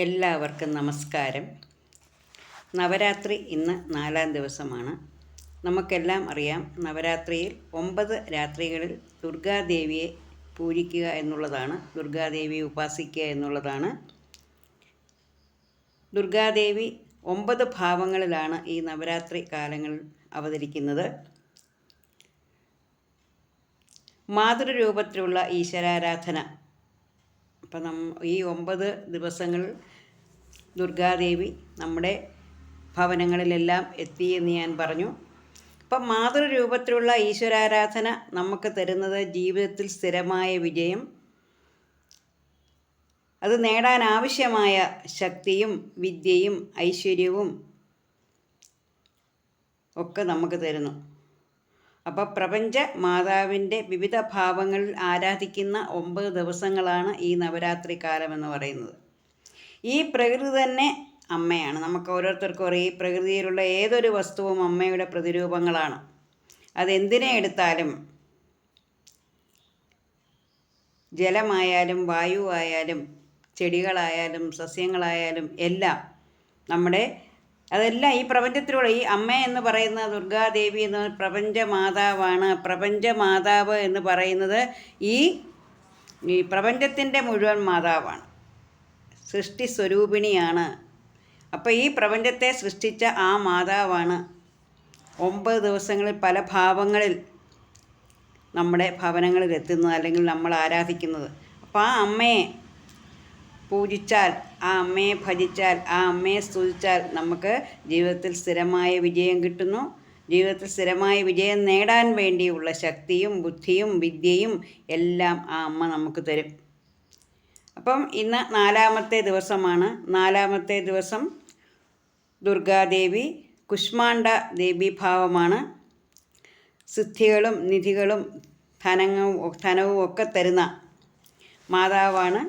എല്ലാവർക്കും നമസ്കാരം. നവരാത്രി ഇന്ന് 4-ാം ദിവസമാണ്. നമുക്കെല്ലാം അറിയാം, നവരാത്രിയിൽ 9 രാത്രികളിൽ ദുർഗാദേവിയെ പൂജിക്കുക എന്നുള്ളതാണ്, ദുർഗാദേവിയെ ഉപാസിക്കുക എന്നുള്ളതാണ്. ദുർഗാദേവി 9 ഭാവങ്ങളിലാണ് ഈ നവരാത്രി കാലങ്ങളിൽ അവതരിക്കുന്നത്. മാതൃരൂപത്തിലുള്ള ഈശ്വരാരാധന. അപ്പം ഈ 9 ദിവസങ്ങൾ ദുർഗാദേവി നമ്മുടെ ഭവനങ്ങളിലെല്ലാം എത്തിയെന്ന് ഞാൻ പറഞ്ഞു. അപ്പം മാതൃരൂപത്തിലുള്ള ഈശ്വരാരാധന നമുക്ക് തരുന്നത് ജീവിതത്തിൽ സ്ഥിരമായ വിജയം, അത് നേടാൻ ആവശ്യമായ ശക്തിയും വിദ്യയും ഐശ്വര്യവും ഒക്കെ നമുക്ക് തരുന്നു. അപ്പോൾ പ്രപഞ്ച മാതാവിൻ്റെ വിവിധ ഭാവങ്ങളിൽ ആരാധിക്കുന്ന 9 ദിവസങ്ങളാണ് ഈ നവരാത്രി കാലം എന്ന് പറയുന്നത്. ഈ പ്രകൃതി തന്നെ അമ്മയാണ്. നമുക്ക് ഓരോരുത്തർക്കും അറിയാം, ഈ പ്രകൃതിയിലുള്ള ഏതൊരു വസ്തുവും അമ്മയുടെ പ്രതിരൂപങ്ങളാണ്. അതെന്തിനെ എടുത്താലും, ജലമായാലും വായുവായാലും ചെടികളായാലും സസ്യങ്ങളായാലും എല്ലാം അതെല്ലാം ഈ പ്രപഞ്ചത്തിലൂടെ, ഈ അമ്മ എന്ന് പറയുന്ന ദുർഗാദേവി എന്ന പ്രപഞ്ചമാതാവാണ്. പ്രപഞ്ചമാതാവ് എന്ന് പറയുന്നത് ഈ പ്രപഞ്ചത്തിൻ്റെ മുഴുവൻ മാതാവാണ്, സൃഷ്ടി സ്വരൂപിണിയാണ്. അപ്പോൾ ഈ പ്രപഞ്ചത്തെ സൃഷ്ടിച്ച ആ മാതാവാണ് 9 ദിവസങ്ങളിൽ പല ഭാവങ്ങളിൽ നമ്മുടെ ഭവനങ്ങളിൽ എത്തുന്നത്, അല്ലെങ്കിൽ നമ്മൾ ആരാധിക്കുന്നത്. അപ്പോൾ ആ അമ്മയെ പൂജിച്ചാൽ, ആ അമ്മയെ ഭജിച്ചാൽ, ആ അമ്മയെ സ്തുതിച്ചാൽ നമുക്ക് ജീവിതത്തിൽ സ്ഥിരമായ വിജയം കിട്ടുന്നു. ജീവിതത്തിൽ സ്ഥിരമായ വിജയം നേടാൻ വേണ്ടിയുള്ള ശക്തിയും ബുദ്ധിയും വിദ്യയും എല്ലാം ആ അമ്മ നമുക്ക് തരും. അപ്പം ഇന്ന് 4-ാമത്തെ ദിവസമാണ്. 4-ാമത്തെ ദിവസം ദുർഗാദേവി കുഷ്മാണ്ഡ ദേവീഭാവമാണ്. സിദ്ധികളും നിധികളും ധനവും ഒക്കെ തരുന്ന മാതാവാണ്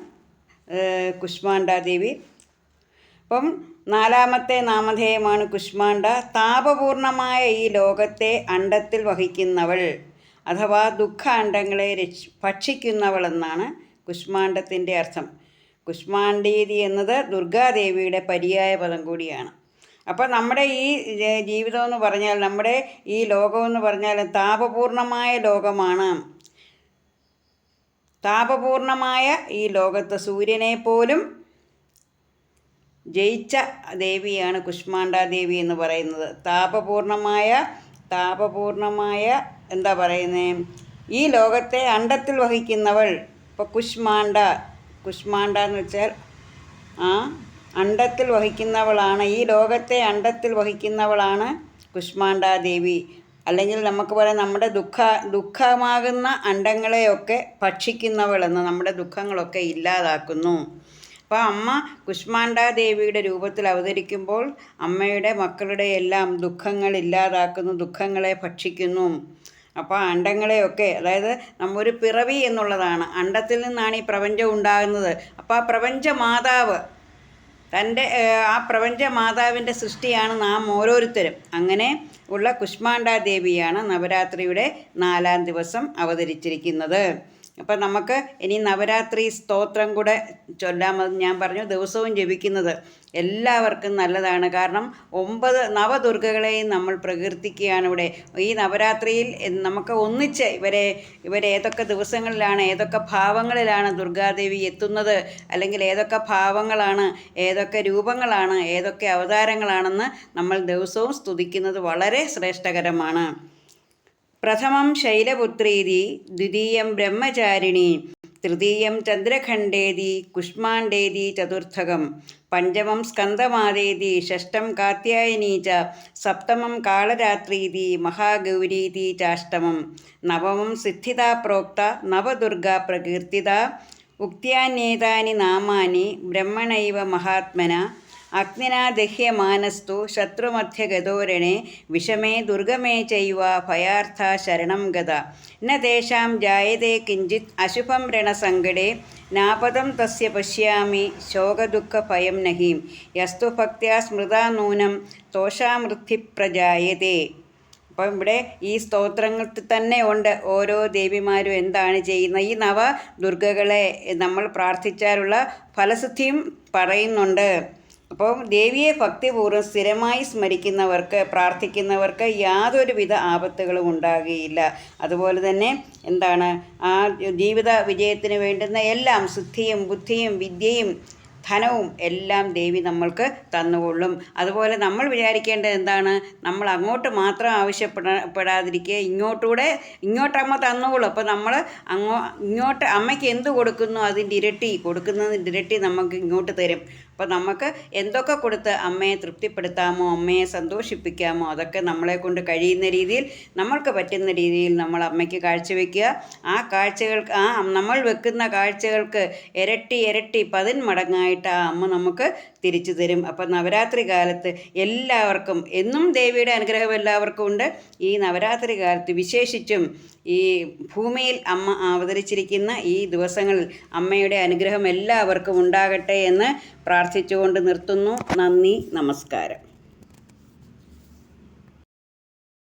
കുഷ്മാണ്ഡാദേവി. അപ്പം 4-ാമത്തെ നാമധേയമാണ് കുഷ്മാണ്ഡ. താപപൂർണമായ ഈ ലോകത്തെ അണ്ഡത്തിൽ വഹിക്കുന്നവൾ, അഥവാ ദുഃഖ അണ്ഡങ്ങളെ ഭക്ഷിക്കുന്നവൾ എന്നാണ് കുഷ്മാണ്ഡത്തിൻ്റെ അർത്ഥം. കുഷ്മാണ്ഡീതി എന്നത് ദുർഗാദേവിയുടെ പര്യായ പദം കൂടിയാണ്. അപ്പോൾ നമ്മുടെ ഈ ജീവിതം എന്ന് പറഞ്ഞാൽ, നമ്മുടെ ഈ ലോകമെന്ന് പറഞ്ഞാൽ താപപൂർണമായ ലോകമാണ്. താപപൂർണമായ ഈ ലോകത്ത് സൂര്യനെ പോലും ജയിച്ച ദേവിയാണ് കുഷ്മാണ്ഡാദേവി എന്ന് പറയുന്നത്. താപപൂർണമായ എന്താ പറയുന്നത്, ഈ ലോകത്തെ അണ്ഡത്തിൽ വഹിക്കുന്നവൾ. ഇപ്പോൾ കുഷ്മാണ്ഡ എന്ന് വെച്ചാൽ ആ അണ്ഡത്തിൽ വഹിക്കുന്നവളാണ്, ഈ ലോകത്തെ അണ്ഡത്തിൽ വഹിക്കുന്നവളാണ് കുഷ്മാണ്ഡാദേവി. അല്ലെങ്കിൽ നമുക്ക് പറയാം, നമ്മുടെ ദുഃഖമാകുന്ന അണ്ഡങ്ങളെയൊക്കെ ഭക്ഷിക്കുന്നവളെന്ന്, നമ്മുടെ ദുഃഖങ്ങളൊക്കെ ഇല്ലാതാക്കുന്നു. അപ്പോൾ അമ്മ കുഷ്മാണ്ഡാദേവിയുടെ രൂപത്തിൽ അവതരിക്കുമ്പോൾ അമ്മയുടെ മക്കളുടെ എല്ലാം ദുഃഖങ്ങൾ ഇല്ലാതാക്കുന്നു, ദുഃഖങ്ങളെ ഭക്ഷിക്കുന്നു. അപ്പോൾ അണ്ഡങ്ങളെയൊക്കെ, അതായത് നമ്മൊരു പിറവി എന്നുള്ളതാണ്, അണ്ഡത്തിൽ നിന്നാണ് ഈ പ്രപഞ്ചം ഉണ്ടാകുന്നത്. അപ്പോൾ ആ പ്രപഞ്ചമാതാവ് ആ പ്രപഞ്ചമാതാവിൻ്റെ സൃഷ്ടിയാണ് നാം ഓരോരുത്തരും. അങ്ങനെ ഉള്ള കുഷ്മാണ്ഡാദേവിയാണ് നവരാത്രിയുടെ 4-ാം ദിവസം അവതരിച്ചിരിക്കുന്നത്. അപ്പം നമുക്ക് ഇനി നവരാത്രി സ്തോത്രം കൂടെ ചൊല്ലാമെന്ന് ഞാൻ പറഞ്ഞു. ദിവസവും ജപിക്കുന്നത് എല്ലാവർക്കും നല്ലതാണ്. കാരണം 9 നവദുർഗകളെയും നമ്മൾ പ്രകീർത്തിക്കുകയാണ് ഇവിടെ. ഈ നവരാത്രിയിൽ നമുക്ക് ഒന്നിച്ച് ഇവരെ ഏതൊക്കെ ദിവസങ്ങളിലാണ്, ഏതൊക്കെ ഭാവങ്ങളിലാണ് ദുർഗാദേവി എത്തുന്നത്, അല്ലെങ്കിൽ ഏതൊക്കെ ഭാവങ്ങളാണ്, ഏതൊക്കെ രൂപങ്ങളാണ്, ഏതൊക്കെ അവതാരങ്ങളാണെന്ന് നമ്മൾ ദിവസവും സ്തുതിക്കുന്നത് വളരെ ശ്രേഷ്ഠകരമാണ്. പ്രഥമം ശൈലപുത്രീതി, ദ്വിതീയം ബ്രഹ്മചാരിണി, തൃതീയം ചന്ദ്രഖണ്ഡേതി, കുഷ്മാണ്ഡേതി ചതുർത്ഥകം, പഞ്ചമം സ്കന്ദമാതേതി, ഷഷ്ടം കാത്യായനീ ച, സപ്തമം കാളരാത്രീതി, മഹാഗൗരീതി ചാഷ്ടമം, നവമം സിദ്ധിതാ പ്രോക്ത, നവദുർഗാ പ്രകീർത്തിത, ഉക്ത്യാന്യേതാനി നാമാനി ബ്രഹ്മണൈവ മഹാത്മന, അഗ്നിനാ ദഹ്യമാനസ്തു ശത്രുമധ്യഗതോരണേ, വിഷമേ ദുർഗമേ ചൈവ ഭയാർത്ഥ ശരണം ഗത, ന തേഷാം ജായതേ കിഞ്ചിത് അശുഭം രണസങ്കടേ, നാപദം തസ്യ പശ്യാമി ശോകദുഃഖഭയം നഹി, യസ്തു ഭക്ത്യാ സ്മൃതാ നൂനം തോഷാമൃദ്ധി പ്രജായതേ. അപ്പം ഇവിടെ ഈ സ്തോത്രങ്ങളിൽ തന്നെ ഉണ്ട് ഓരോ ദേവിമാരും എന്താണ് ചെയ്യുന്നത്. ഈ നവദുർഗകളെ നമ്മൾ പ്രാർത്ഥിച്ചാലുള്ള ഫലസിദ്ധിയും പറയുന്നുണ്ട്. അപ്പോൾ ദേവിയെ ഭക്തിപൂർവ്വം സ്ഥിരമായി സ്മരിക്കുന്നവർക്ക്, പ്രാർത്ഥിക്കുന്നവർക്ക് യാതൊരുവിധ ആപത്തുകളും ഉണ്ടാകുകയില്ല. അതുപോലെ തന്നെ എന്താണ്, ആ ജീവിത വിജയത്തിന് വേണ്ടുന്ന എല്ലാം സിദ്ധിയും ബുദ്ധിയും വിദ്യയും ധനവും എല്ലാം ദേവി നമ്മൾക്ക് തന്നുകൊള്ളും. അതുപോലെ നമ്മൾ വിചാരിക്കേണ്ടത് എന്താണ്, നമ്മൾ അങ്ങോട്ട് മാത്രം ആവശ്യപ്പെടാതിരിക്കുക, ഇങ്ങോട്ടമ്മ തന്നുകൊള്ളും. അപ്പോൾ നമ്മൾ ഇങ്ങോട്ട് അമ്മയ്ക്ക് എന്ത് കൊടുക്കുന്നു അതിൻ്റെ ഇരട്ടി, കൊടുക്കുന്നതിൻ്റെ ഇരട്ടി നമുക്ക് ഇങ്ങോട്ട് തരും. അപ്പോൾ നമുക്ക് എന്തൊക്കെ കൊടുത്ത് അമ്മയെ തൃപ്തിപ്പെടുത്താമോ, അമ്മയെ സന്തോഷിപ്പിക്കാമോ, അതൊക്കെ നമ്മളെ കൊണ്ട് കഴിയുന്ന രീതിയിൽ, നമ്മൾക്ക് പറ്റുന്ന രീതിയിൽ നമ്മൾ അമ്മയ്ക്ക് കാഴ്ചവെക്കുക. ആ കാഴ്ചകൾക്ക്, നമ്മൾ വെക്കുന്ന കാഴ്ചകൾക്ക് ഇരട്ടി 10 മടങ്ങായിട്ട് ആ അമ്മ നമുക്ക് തിരിച്ചു തരും. അപ്പോൾ നവരാത്രി കാലത്ത് എല്ലാവർക്കും, എന്നും ദേവിയുടെ അനുഗ്രഹം എല്ലാവർക്കും ഉണ്ട്. ഈ നവരാത്രി കാലത്ത് വിശേഷിച്ചും ഈ ഭൂമിയിൽ അമ്മ അവതരിച്ചിരിക്കുന്ന ഈ ദിവസങ്ങളിൽ അമ്മയുടെ അനുഗ്രഹം എല്ലാവർക്കും ഉണ്ടാകട്ടെ എന്ന് പ്രാർത്ഥിച്ചുകൊണ്ട് നിർത്തുന്നു. നന്ദി, നമസ്കാരം.